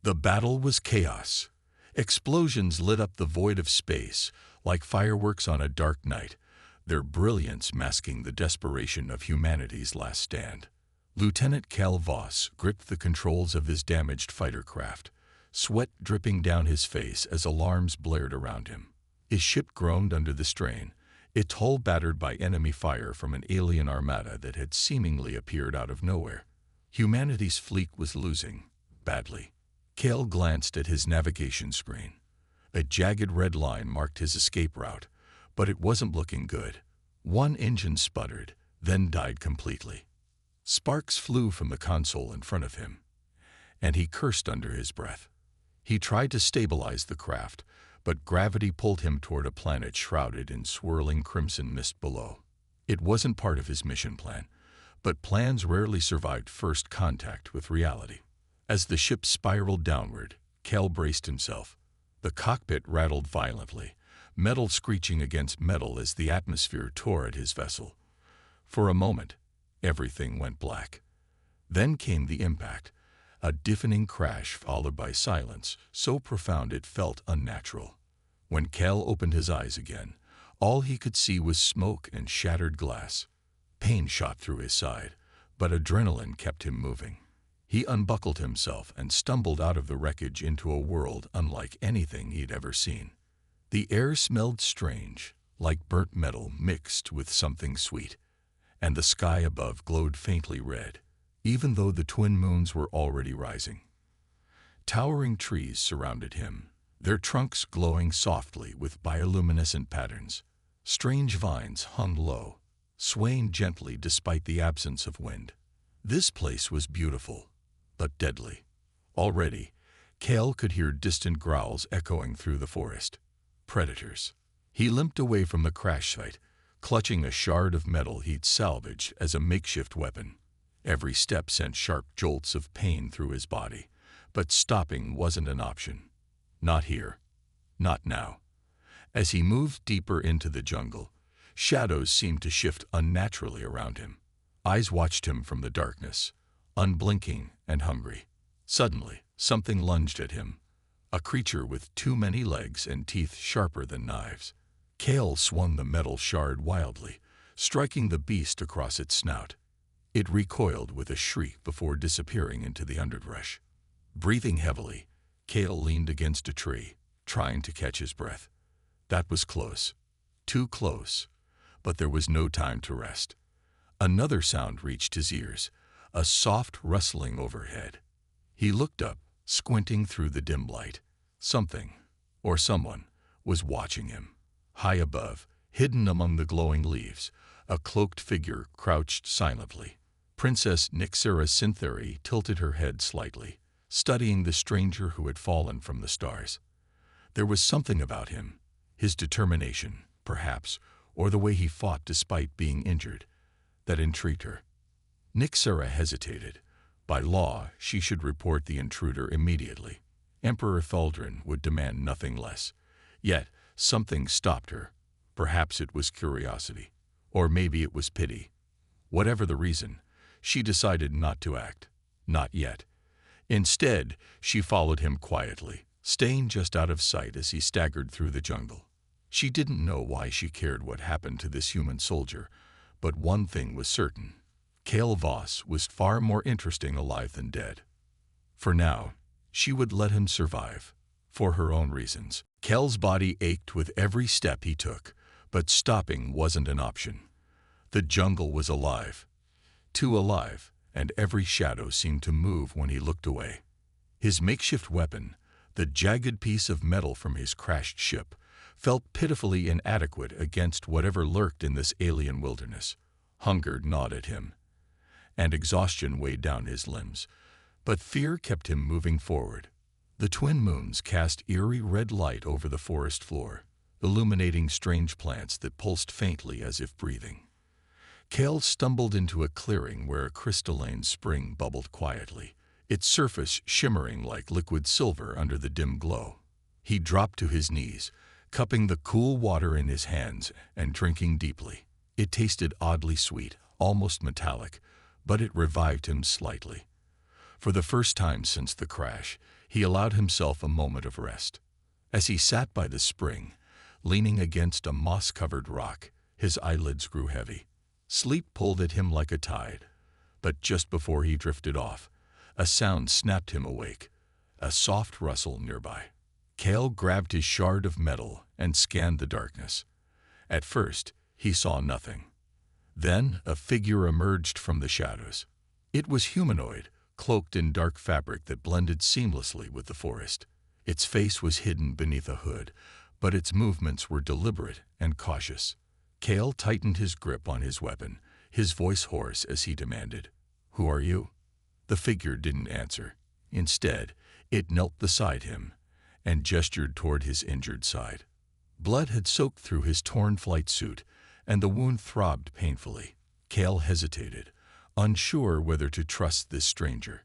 The battle was chaos. Explosions lit up the void of space, like fireworks on a dark night, their brilliance masking the desperation of humanity's last stand. Lieutenant Cal Voss gripped the controls of his damaged fighter craft, sweat dripping down his face as alarms blared around him. His ship groaned under the strain, its hull battered by enemy fire from an alien armada that had seemingly appeared out of nowhere. Humanity's fleet was losing, badly. Cal glanced at his navigation screen. A jagged red line marked his escape route, but it wasn't looking good. One engine sputtered, then died completely. Sparks flew from the console in front of him, and he cursed under his breath. He tried to stabilize the craft, but gravity pulled him toward a planet shrouded in swirling crimson mist below. It wasn't part of his mission plan, but plans rarely survived first contact with reality. As the ship spiraled downward, Cal braced himself. The cockpit rattled violently, metal screeching against metal as the atmosphere tore at his vessel. For a moment, everything went black. Then came the impact, a deafening crash followed by silence so profound it felt unnatural. When Cal opened his eyes again, all he could see was smoke and shattered glass. Pain shot through his side, but adrenaline kept him moving. He unbuckled himself and stumbled out of the wreckage into a world unlike anything he'd ever seen. The air smelled strange, like burnt metal mixed with something sweet, and the sky above glowed faintly red, even though the twin moons were already rising. Towering trees surrounded him, their trunks glowing softly with bioluminescent patterns. Strange vines hung low, swaying gently despite the absence of wind. This place was beautiful, but deadly. Already, Cal could hear distant growls echoing through the forest. Predators. He limped away from the crash site, clutching a shard of metal he'd salvaged as a makeshift weapon. Every step sent sharp jolts of pain through his body, but stopping wasn't an option. Not here. Not now. As he moved deeper into the jungle, shadows seemed to shift unnaturally around him. Eyes watched him from the darkness, unblinking and hungry. Suddenly, something lunged at him, a creature with too many legs and teeth sharper than knives. Cal swung the metal shard wildly, striking the beast across its snout. It recoiled with a shriek before disappearing into the underbrush. Breathing heavily, Cal leaned against a tree, trying to catch his breath. That was close. Too close. But there was no time to rest. Another sound reached his ears, a soft rustling overhead. He looked up, squinting through the dim light. Something, or someone, was watching him. High above, hidden among the glowing leaves, a cloaked figure crouched silently. Princess Nyxera Syntheri tilted her head slightly, studying the stranger who had fallen from the stars. There was something about him, his determination, perhaps, or the way he fought despite being injured, that intrigued her. Nyxera hesitated. By law, she should report the intruder immediately. Emperor Thaldrin would demand nothing less. Yet, something stopped her. Perhaps it was curiosity, or maybe it was pity. Whatever the reason, she decided not to act. Not yet. Instead, she followed him quietly, staying just out of sight as he staggered through the jungle. She didn't know why she cared what happened to this human soldier, but one thing was certain. Cal Voss was far more interesting alive than dead. For now, she would let him survive, for her own reasons. Cal's body ached with every step he took, but stopping wasn't an option. The jungle was alive. Too alive, and every shadow seemed to move when he looked away. His makeshift weapon, the jagged piece of metal from his crashed ship, felt pitifully inadequate against whatever lurked in this alien wilderness. Hunger gnawed at him, and exhaustion weighed down his limbs, but fear kept him moving forward. The twin moons cast eerie red light over the forest floor, illuminating strange plants that pulsed faintly as if breathing. Cal stumbled into a clearing where a crystalline spring bubbled quietly, its surface shimmering like liquid silver under the dim glow. He dropped to his knees, cupping the cool water in his hands and drinking deeply. It tasted oddly sweet, almost metallic, but it revived him slightly. For the first time since the crash, he allowed himself a moment of rest. As he sat by the spring, leaning against a moss-covered rock, his eyelids grew heavy. Sleep pulled at him like a tide, but just before he drifted off, a sound snapped him awake, a soft rustle nearby. Cale grabbed his shard of metal and scanned the darkness. At first, he saw nothing. Then a figure emerged from the shadows. It was humanoid, cloaked in dark fabric that blended seamlessly with the forest. Its face was hidden beneath a hood, but its movements were deliberate and cautious. Cale tightened his grip on his weapon, his voice hoarse as he demanded, "Who are you?" The figure didn't answer. Instead, it knelt beside him and gestured toward his injured side. Blood had soaked through his torn flight suit, and the wound throbbed painfully. Cale hesitated, unsure whether to trust this stranger.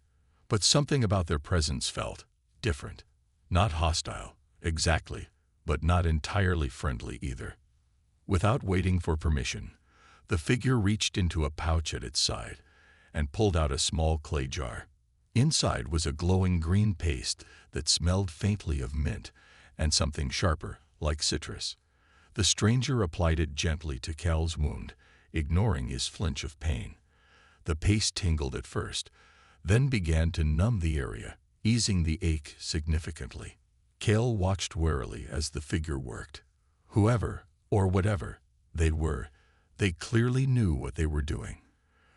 But something about their presence felt different. Not hostile, exactly, but not entirely friendly either. Without waiting for permission, the figure reached into a pouch at its side and pulled out a small clay jar. Inside was a glowing green paste that smelled faintly of mint and something sharper, like citrus. The stranger applied it gently to Cale's wound, ignoring his flinch of pain. The paste tingled at first, then began to numb the area, easing the ache significantly. Cale watched warily as the figure worked. Whoever, or whatever, they were, they clearly knew what they were doing.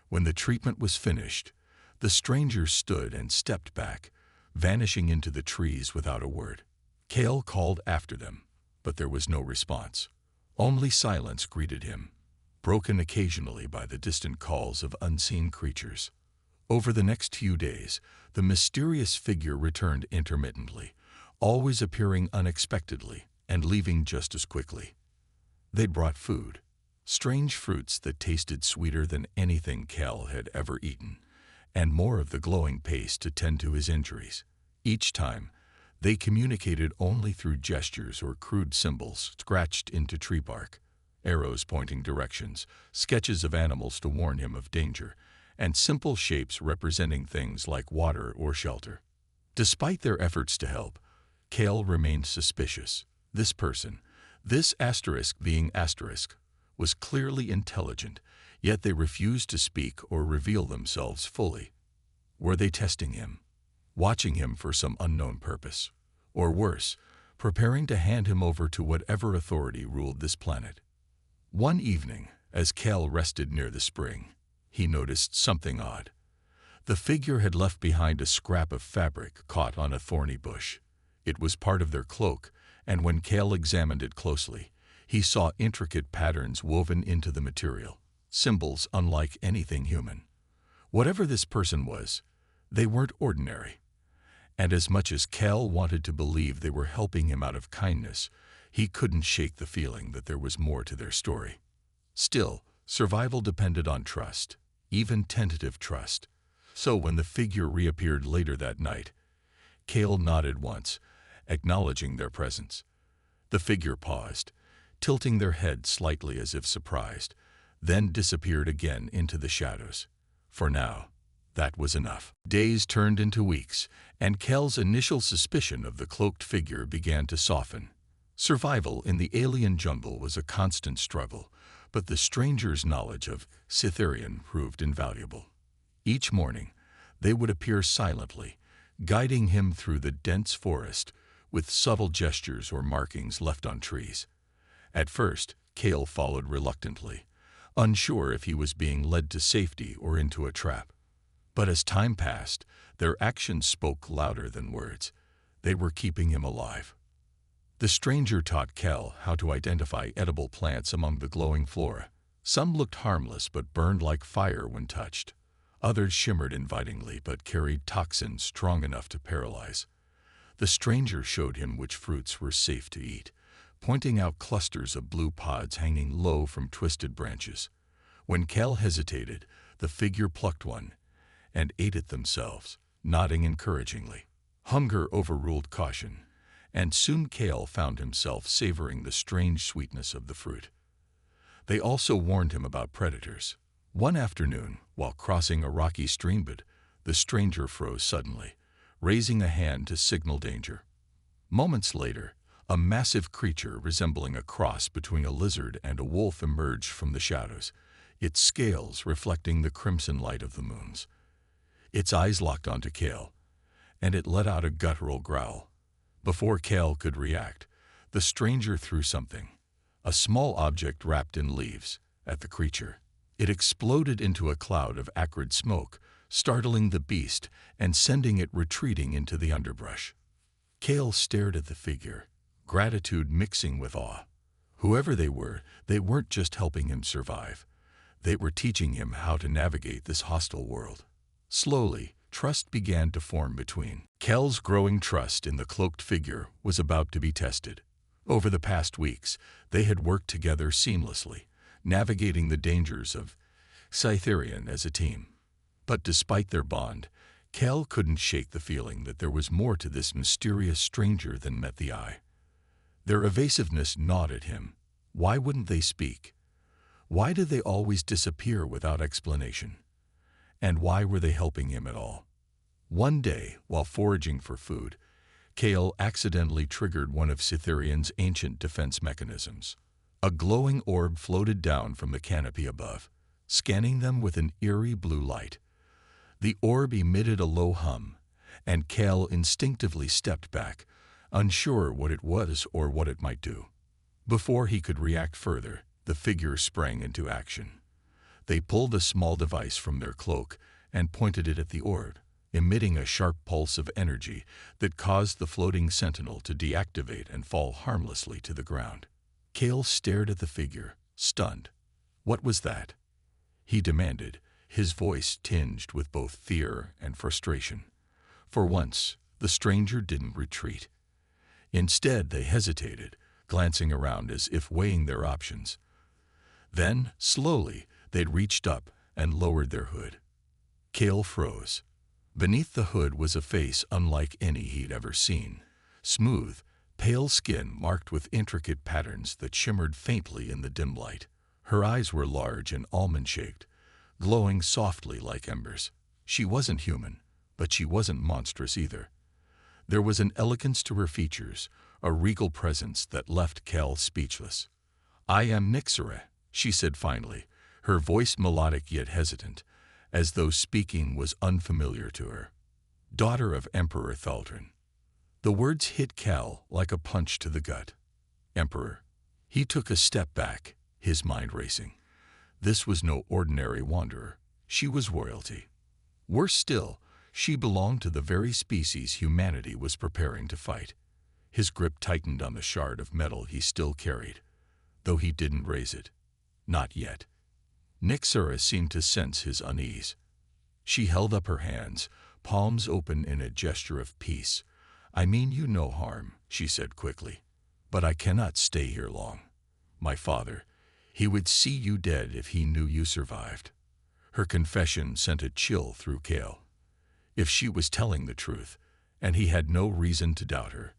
When the treatment was finished, the stranger stood and stepped back, vanishing into the trees without a word. Cale called after them, but there was no response. Only silence greeted him, broken occasionally by the distant calls of unseen creatures. Over the next few days, the mysterious figure returned intermittently, always appearing unexpectedly and leaving just as quickly. They brought food, strange fruits that tasted sweeter than anything Cale had ever eaten, and more of the glowing paste to tend to his injuries. Each time, they communicated only through gestures or crude symbols scratched into tree bark, arrows pointing directions, sketches of animals to warn him of danger, and simple shapes representing things like water or shelter. Despite their efforts to help, Cale remained suspicious. This person, this asterisk being asterisk, was clearly intelligent, yet they refused to speak or reveal themselves fully. Were they testing him, watching him for some unknown purpose, or worse, preparing to hand him over to whatever authority ruled this planet? One evening, as Cale rested near the spring, he noticed something odd. The figure had left behind a scrap of fabric caught on a thorny bush. It was part of their cloak, and when Cale examined it closely, he saw intricate patterns woven into the material, symbols unlike anything human. Whatever this person was, they weren't ordinary. And as much as Cale wanted to believe they were helping him out of kindness, he couldn't shake the feeling that there was more to their story. Still, survival depended on trust, even tentative trust. So when the figure reappeared later that night, Cale nodded once, acknowledging their presence. The figure paused, tilting their head slightly as if surprised, then disappeared again into the shadows. For now, that was enough. Days turned into weeks, and Cale's initial suspicion of the cloaked figure began to soften. Survival in the alien jungle was a constant struggle, but the stranger's knowledge of Cytherian proved invaluable. Each morning, they would appear silently, guiding him through the dense forest with subtle gestures or markings left on trees. At first, Cale followed reluctantly, unsure if he was being led to safety or into a trap. But as time passed, their actions spoke louder than words. They were keeping him alive. The stranger taught Cale how to identify edible plants among the glowing flora. Some looked harmless but burned like fire when touched. Others shimmered invitingly but carried toxins strong enough to paralyze. The stranger showed him which fruits were safe to eat, pointing out clusters of blue pods hanging low from twisted branches. When Cale hesitated, the figure plucked one and ate it themselves, nodding encouragingly. Hunger overruled caution, and soon Cale found himself savoring the strange sweetness of the fruit. They also warned him about predators. One afternoon, while crossing a rocky streambed, the stranger froze suddenly, raising a hand to signal danger. Moments later, a massive creature resembling a cross between a lizard and a wolf emerged from the shadows, its scales reflecting the crimson light of the moons. Its eyes locked onto Kale, and it let out a guttural growl. Before Kale could react, the stranger threw something, a small object wrapped in leaves, at the creature. It exploded into a cloud of acrid smoke, startling the beast and sending it retreating into the underbrush. Kale stared at the figure, gratitude mixing with awe. Whoever they weren't just helping him survive. They were teaching him how to navigate this hostile world. Slowly, trust began to form between. Kale's growing trust in the cloaked figure was about to be tested. Over the past weeks, they had worked together seamlessly, navigating the dangers of Scytherian as a team. But despite their bond, Kale couldn't shake the feeling that there was more to this mysterious stranger than met the eye. Their evasiveness gnawed at him. Why wouldn't they speak? Why did they always disappear without explanation? And why were they helping him at all? One day, while foraging for food, Kale accidentally triggered one of Scytherian's ancient defense mechanisms. A glowing orb floated down from the canopy above, scanning them with an eerie blue light. The orb emitted a low hum, and Kale instinctively stepped back, unsure what it was or what it might do. Before he could react further, the figure sprang into action. They pulled a small device from their cloak and pointed it at the orb, emitting a sharp pulse of energy that caused the floating sentinel to deactivate and fall harmlessly to the ground. Kale stared at the figure, stunned. What was that? He demanded, his voice tinged with both fear and frustration. For once, the stranger didn't retreat. Instead, they hesitated, glancing around as if weighing their options. Then, slowly, they'd reached up and lowered their hood. Kale froze. Beneath the hood was a face unlike any he'd ever seen. Smooth, pale skin marked with intricate patterns that shimmered faintly in the dim light. Her eyes were large and almond-shaped, glowing softly like embers. She wasn't human, but she wasn't monstrous either. There was an elegance to her features, a regal presence that left Kale speechless. "I am Nyxera," she said finally, her voice melodic yet hesitant, as though speaking was unfamiliar to her. "Daughter of Emperor Thaldrin." The words hit Kale like a punch to the gut. Emperor. He took a step back, his mind racing. This was no ordinary wanderer. She was royalty. Worse still, she belonged to the very species humanity was preparing to fight. His grip tightened on the shard of metal he still carried, though he didn't raise it. Not yet. Nyxera seemed to sense his unease. She held up her hands, palms open in a gesture of peace. "I mean you no harm," she said quickly. "But I cannot stay here long. My father, he would see you dead if he knew you survived." Her confession sent a chill through Kale. If she was telling the truth, and he had no reason to doubt her,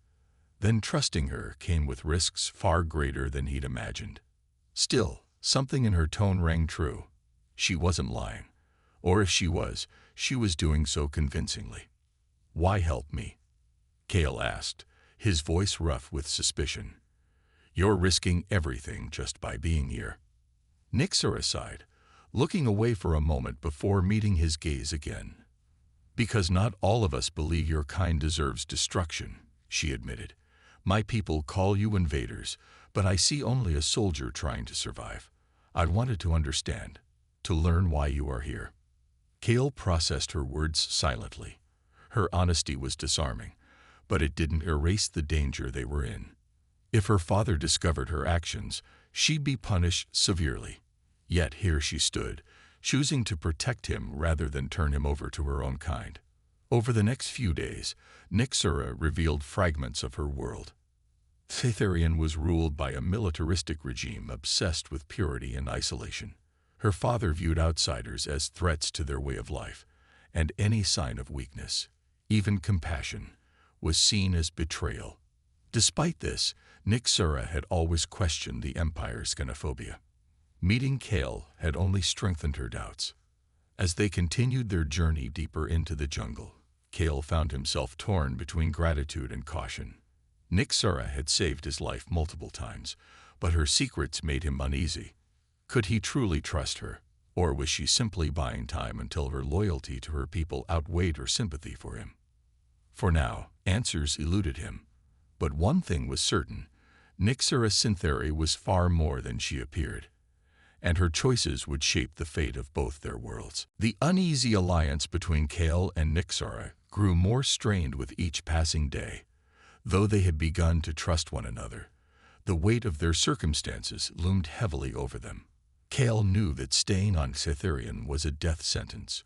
then trusting her came with risks far greater than he'd imagined. Still, something in her tone rang true. She wasn't lying. Or if she was doing so convincingly. "Why help me?" Kale asked, his voice rough with suspicion. "You're risking everything just by being here." Nyxera sighed, looking away for a moment before meeting his gaze again. "Because not all of us believe your kind deserves destruction," she admitted. "My people call you invaders, but I see only a soldier trying to survive. I wanted to understand, to learn why you are here." Kale processed her words silently. Her honesty was disarming, but it didn't erase the danger they were in. If her father discovered her actions, she'd be punished severely. Yet here she stood, choosing to protect him rather than turn him over to her own kind. Over the next few days, Nyxera revealed fragments of her world. Scytherian was ruled by a militaristic regime obsessed with purity and isolation. Her father viewed outsiders as threats to their way of life, and any sign of weakness, even compassion, was seen as betrayal. Despite this, Nyxera had always questioned the Empire's xenophobia. Meeting Kale had only strengthened her doubts. As they continued their journey deeper into the jungle, Kale found himself torn between gratitude and caution. Nixara had saved his life multiple times, but her secrets made him uneasy. Could he truly trust her, or was she simply buying time until her loyalty to her people outweighed her sympathy for him? For now, answers eluded him. But one thing was certain: Nixara Syntheri was far more than she appeared, and her choices would shape the fate of both their worlds. The uneasy alliance between Kale and Nixara grew more strained with each passing day. Though they had begun to trust one another, the weight of their circumstances loomed heavily over them. Kale knew that staying on Cytherian was a death sentence.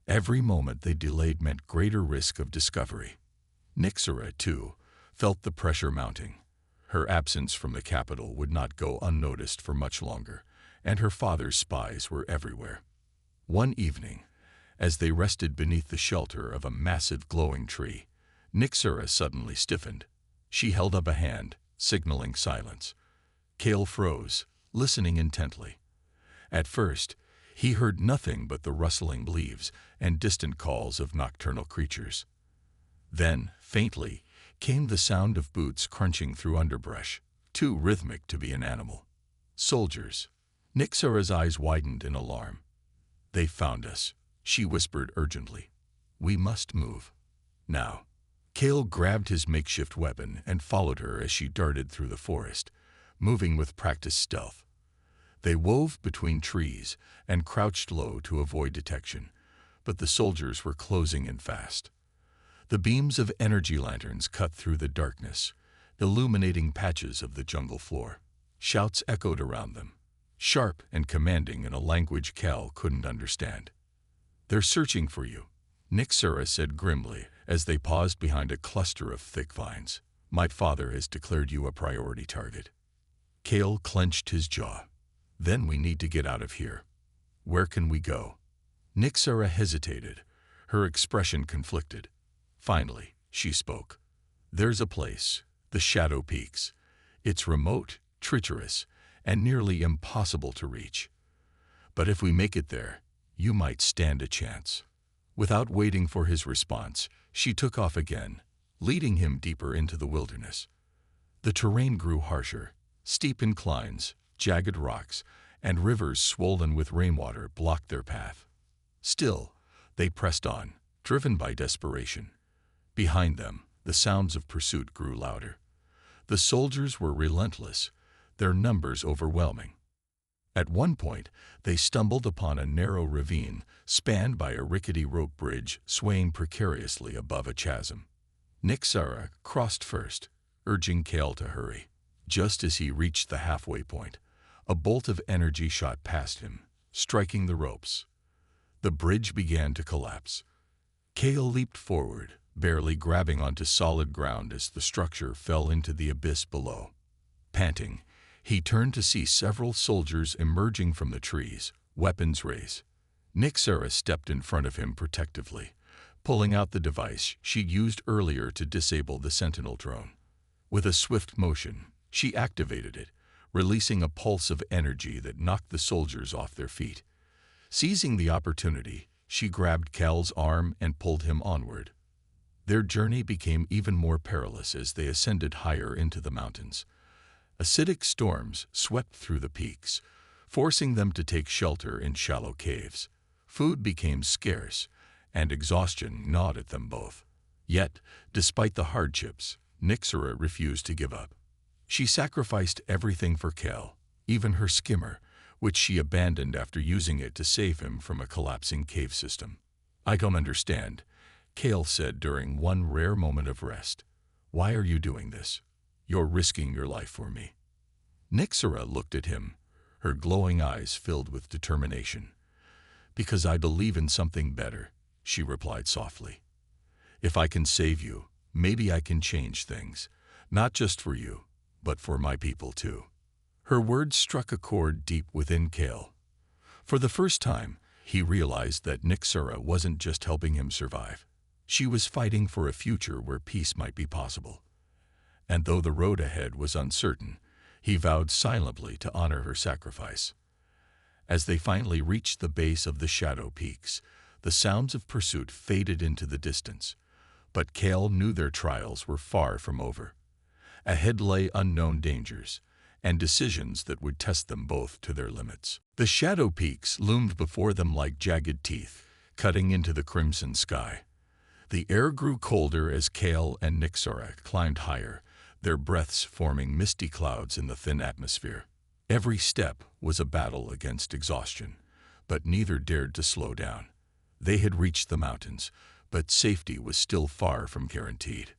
Every moment they delayed meant greater risk of discovery. Nixara, too, felt the pressure mounting. Her absence from the capital would not go unnoticed for much longer, and her father's spies were everywhere. One evening, as they rested beneath the shelter of a massive glowing tree, Nixara suddenly stiffened. She held up a hand, signaling silence. Kale froze, listening intently. At first, he heard nothing but the rustling leaves and distant calls of nocturnal creatures. Then, faintly, came the sound of boots crunching through underbrush, too rhythmic to be an animal. Soldiers. Nixara's eyes widened in alarm. "They found us," she whispered urgently. "We must move. Now." Kale grabbed his makeshift weapon and followed her as she darted through the forest, moving with practiced stealth. They wove between trees and crouched low to avoid detection, but the soldiers were closing in fast. The beams of energy lanterns cut through the darkness, illuminating patches of the jungle floor. Shouts echoed around them, sharp and commanding in a language Kale couldn't understand. "They're searching for you," Nixara said grimly as they paused behind a cluster of thick vines. "My father has declared you a priority target." Kale clenched his jaw. "Then we need to get out of here. Where can we go?" Nixara hesitated, her expression conflicted. Finally, she spoke. "There's a place, the Shadow Peaks. It's remote, treacherous, and nearly impossible to reach. But if we make it there, you might stand a chance." Without waiting for his response, she took off again, leading him deeper into the wilderness. The terrain grew harsher. Steep inclines, jagged rocks, and rivers swollen with rainwater blocked their path. Still, they pressed on, driven by desperation. Behind them, the sounds of pursuit grew louder. The soldiers were relentless, their numbers overwhelming. At one point, they stumbled upon a narrow ravine spanned by a rickety rope bridge swaying precariously above a chasm. Nixara crossed first, urging Kale to hurry. Just as he reached the halfway point, a bolt of energy shot past him, striking the ropes. The bridge began to collapse. Kale leaped forward, barely grabbing onto solid ground as the structure fell into the abyss below. Panting, he turned to see several soldiers emerging from the trees, weapons raised. Nixara stepped in front of him protectively, pulling out the device she'd used earlier to disable the Sentinel drone. With a swift motion, she activated it, releasing a pulse of energy that knocked the soldiers off their feet. Seizing the opportunity, she grabbed Kale's arm and pulled him onward. Their journey became even more perilous as they ascended higher into the mountains. Acidic storms swept through the peaks, forcing them to take shelter in shallow caves. Food became scarce, and exhaustion gnawed at them both. Yet, despite the hardships, Nixara refused to give up. She sacrificed everything for Kale, even her skimmer, which she abandoned after using it to save him from a collapsing cave system. "I don't understand," Kale said during one rare moment of rest. "Why are you doing this? You're risking your life for me." Nixara looked at him, her glowing eyes filled with determination. "Because I believe in something better," she replied softly. "If I can save you, maybe I can change things, not just for you, but for my people too." Her words struck a chord deep within Kale. For the first time, he realized that Nixara wasn't just helping him survive. She was fighting for a future where peace might be possible. And though the road ahead was uncertain, he vowed silently to honor her sacrifice. As they finally reached the base of the Shadow Peaks, The sounds of pursuit faded into the distance, but Kale knew their trials were far from over. Ahead lay unknown dangers, and decisions that would test them both to their limits. The shadow peaks loomed before them like jagged teeth, cutting into the crimson sky. The air grew colder as Kale and Nyxora climbed higher, their breaths forming misty clouds in the thin atmosphere. Every step was a battle against exhaustion, but neither dared to slow down. They had reached the mountains, but safety was still far from guaranteed.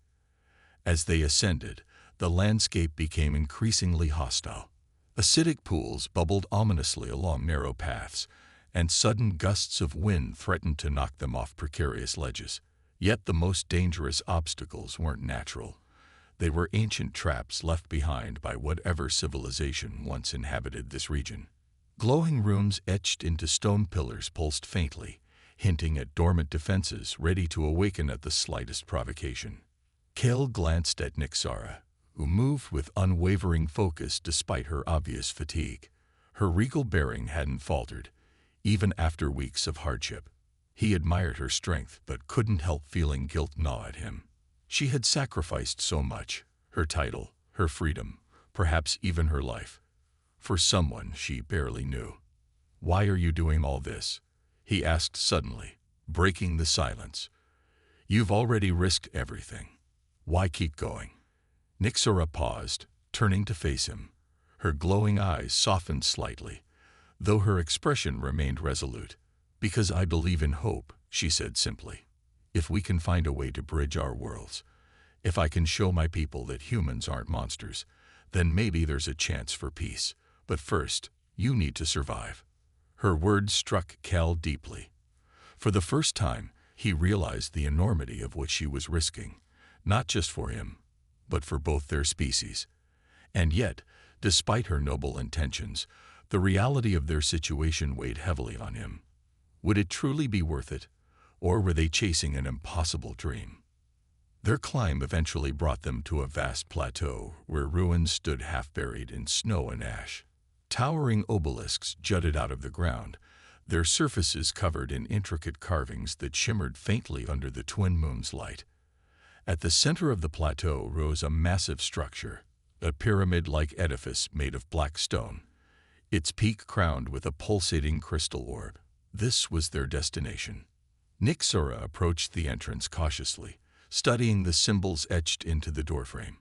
As they ascended, the landscape became increasingly hostile. Acidic pools bubbled ominously along narrow paths, and sudden gusts of wind threatened to knock them off precarious ledges. Yet the most dangerous obstacles weren't natural. They were ancient traps left behind by whatever civilization once inhabited this region. Glowing runes etched into stone pillars pulsed faintly, hinting at dormant defenses ready to awaken at the slightest provocation. Kale glanced at Nyxora, who moved with unwavering focus despite her obvious fatigue. Her regal bearing hadn't faltered, even after weeks of hardship. He admired her strength but couldn't help feeling guilt gnaw at him. She had sacrificed so much, her title, her freedom, perhaps even her life, for someone she barely knew. "Why are you doing all this?" he asked suddenly, breaking the silence. "You've already risked everything. Why keep going?" Nyxora paused, turning to face him. Her glowing eyes softened slightly, though her expression remained resolute. "Because I believe in hope," she said simply. "If we can find a way to bridge our worlds, if I can show my people that humans aren't monsters, then maybe there's a chance for peace. But first, you need to survive." Her words struck Cal deeply. For the first time, he realized the enormity of what she was risking, not just for him, but for both their species. And yet, despite her noble intentions, the reality of their situation weighed heavily on him. Would it truly be worth it, or were they chasing an impossible dream? Their climb eventually brought them to a vast plateau where ruins stood half-buried in snow and ash. Towering obelisks jutted out of the ground, their surfaces covered in intricate carvings that shimmered faintly under the twin moons' light. At the center of the plateau rose a massive structure, a pyramid-like edifice made of black stone, its peak crowned with a pulsating crystal orb. This was their destination. Nyxora approached the entrance cautiously, studying the symbols etched into the doorframe.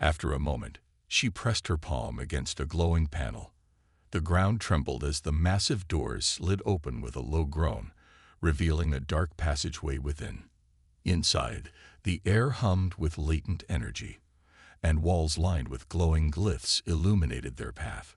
After a moment, she pressed her palm against a glowing panel. The ground trembled as the massive doors slid open with a low groan, revealing a dark passageway within. Inside, the air hummed with latent energy, and walls lined with glowing glyphs illuminated their path.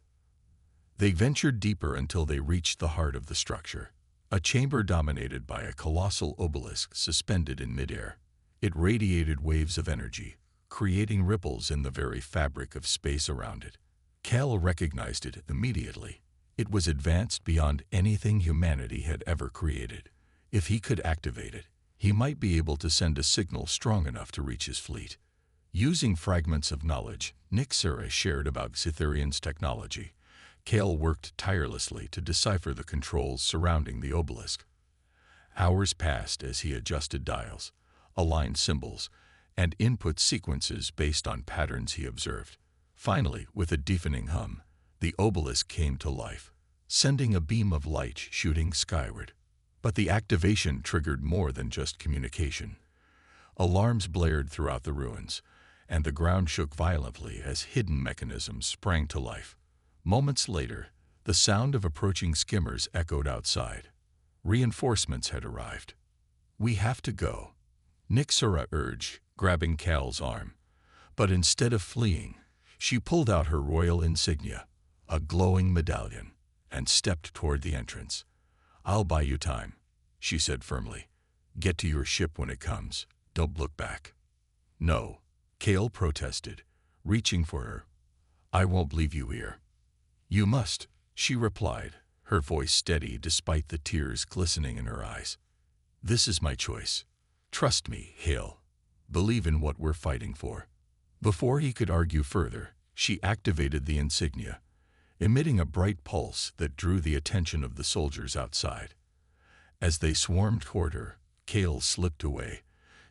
They ventured deeper until they reached the heart of the structure, a chamber dominated by a colossal obelisk suspended in midair. It radiated waves of energy, creating ripples in the very fabric of space around it. Cal recognized it immediately. It was advanced beyond anything humanity had ever created. If he could activate it, he might be able to send a signal strong enough to reach his fleet. Using fragments of knowledge Nyxora shared about Cytherian's technology, Cal worked tirelessly to decipher the controls surrounding the obelisk. Hours passed as he adjusted dials, aligned symbols, and input sequences based on patterns he observed. Finally, with a deafening hum, the obelisk came to life, sending a beam of light shooting skyward. But the activation triggered more than just communication. Alarms blared throughout the ruins, and the ground shook violently as hidden mechanisms sprang to life. Moments later, the sound of approaching skimmers echoed outside. Reinforcements had arrived. "We have to go," Nyxora urged, grabbing Cal's arm. But instead of fleeing, she pulled out her royal insignia, a glowing medallion, and stepped toward the entrance. "I'll buy you time," she said firmly. "Get to your ship when it comes. Don't look back." "No," Cal protested, reaching for her. "I won't leave you here." "You must," she replied, her voice steady despite the tears glistening in her eyes. "This is my choice. Trust me, Hale. Believe in what we're fighting for." Before he could argue further, she activated the insignia, emitting a bright pulse that drew the attention of the soldiers outside. As they swarmed toward her, Kale slipped away,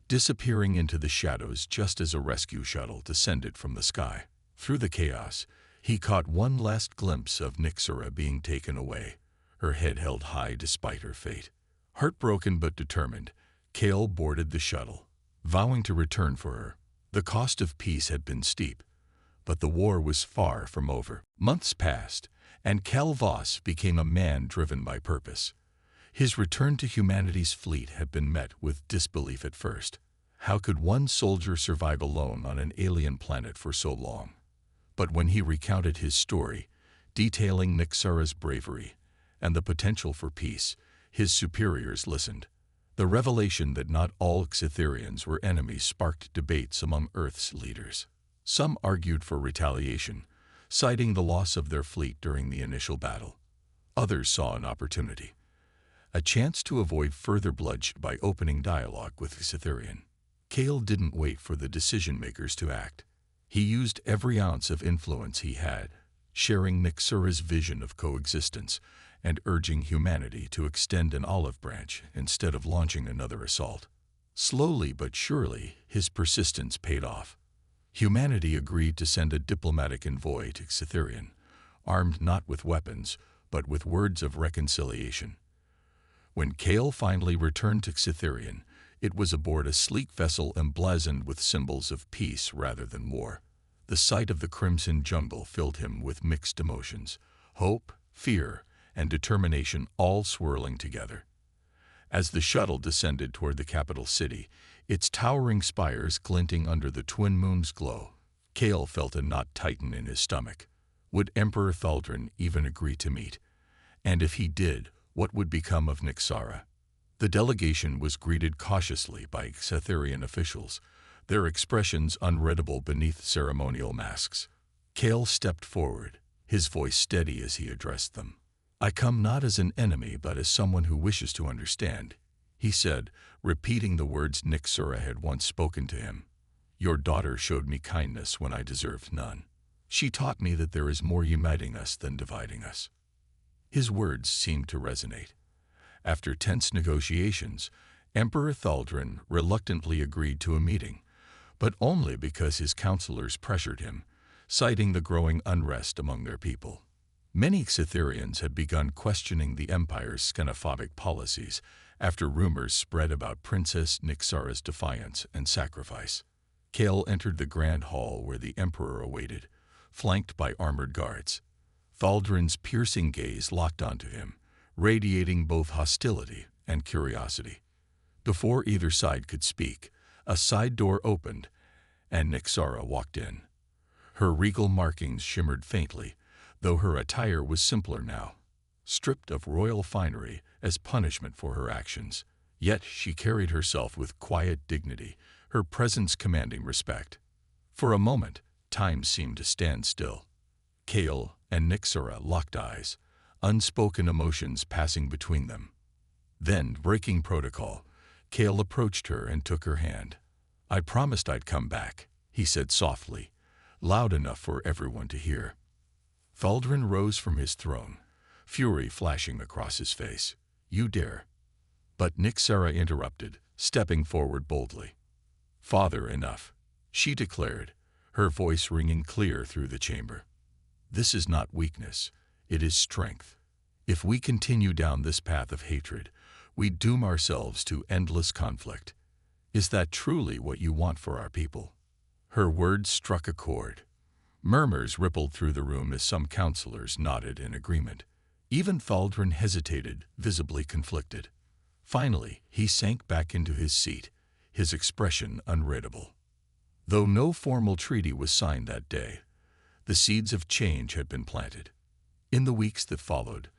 disappearing into the shadows just as a rescue shuttle descended from the sky. Through the chaos, he caught one last glimpse of Nyxera being taken away, her head held high despite her fate. Heartbroken but determined, Kale boarded the shuttle, vowing to return for her. The cost of peace had been steep, but the war was far from over. Months passed, and Kal Voss became a man driven by purpose. His return to humanity's fleet had been met with disbelief at first. How could one soldier survive alone on an alien planet for so long? But when he recounted his story, detailing Nyxera's bravery and the potential for peace, his superiors listened. The revelation that not all Xitherians were enemies sparked debates among Earth's leaders. Some argued for retaliation, citing the loss of their fleet during the initial battle. Others saw an opportunity, a chance to avoid further bloodshed by opening dialogue with Xitherian. Kale didn't wait for the decision-makers to act. He used every ounce of influence he had, sharing Nyxera's vision of coexistence and urging humanity to extend an olive branch instead of launching another assault. Slowly but surely, his persistence paid off. Humanity agreed to send a diplomatic envoy to Xitherian, armed not with weapons, but with words of reconciliation. When Kale finally returned to Xitherian, it was aboard a sleek vessel emblazoned with symbols of peace rather than war. The sight of the crimson jungle filled him with mixed emotions, hope, fear, and determination all swirling together. As the shuttle descended toward the capital city, its towering spires glinting under the twin moon's glow, Kale felt a knot tighten in his stomach. Would Emperor Thaldrin even agree to meet? And if he did, what would become of Nyxera? The delegation was greeted cautiously by Xitherian officials, their expressions unreadable beneath ceremonial masks. Kale stepped forward, his voice steady as he addressed them. "I come not as an enemy but as someone who wishes to understand," he said, repeating the words Nyxera had once spoken to him. "Your daughter showed me kindness when I deserved none. She taught me that there is more uniting us than dividing us." His words seemed to resonate. After tense negotiations, Emperor Thaldrin reluctantly agreed to a meeting, but only because his counselors pressured him, citing the growing unrest among their people. Many Xitherians had begun questioning the Empire's xenophobic policies after rumors spread about Princess Nyxera's defiance and sacrifice. Kale entered the grand hall where the Emperor awaited, flanked by armored guards. Thaldrin's piercing gaze locked onto him, radiating both hostility and curiosity. Before either side could speak, a side door opened, and Nyxera walked in. Her regal markings shimmered faintly, though her attire was simpler now, stripped of royal finery as punishment for her actions. Yet she carried herself with quiet dignity, her presence commanding respect. For a moment, time seemed to stand still. Kale and Nyxera locked eyes, unspoken emotions passing between them. Then, breaking protocol, Kale approached her and took her hand. "I promised I'd come back," he said softly, loud enough for everyone to hear. Thaldrin rose from his throne, fury flashing across his face. "You dare." But Nyxera interrupted, stepping forward boldly. "Father, enough," she declared, her voice ringing clear through the chamber. "This is not weakness, it is strength. If we continue down this path of hatred, we doom ourselves to endless conflict. Is that truly what you want for our people?" Her words struck a chord. Murmurs rippled through the room as some counselors nodded in agreement. Even Thaldrin hesitated, visibly conflicted. Finally, he sank back into his seat, his expression unreadable. Though no formal treaty was signed that day, the seeds of change had been planted. In the weeks that followed,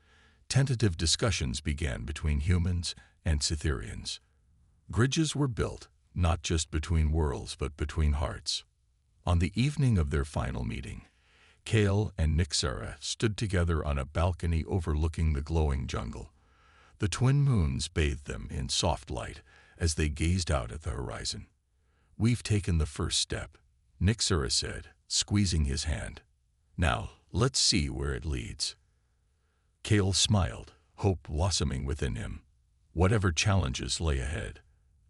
tentative discussions began between humans and Xitherians. Bridges were built, not just between worlds but between hearts. On the evening of their final meeting, Kale and Nyxera stood together on a balcony overlooking the glowing jungle. The twin moons bathed them in soft light as they gazed out at the horizon. "We've taken the first step," Nyxera said, squeezing his hand. "Now, let's see where it leads." Kale smiled, hope blossoming within him. Whatever challenges lay ahead,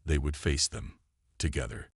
they would face them together.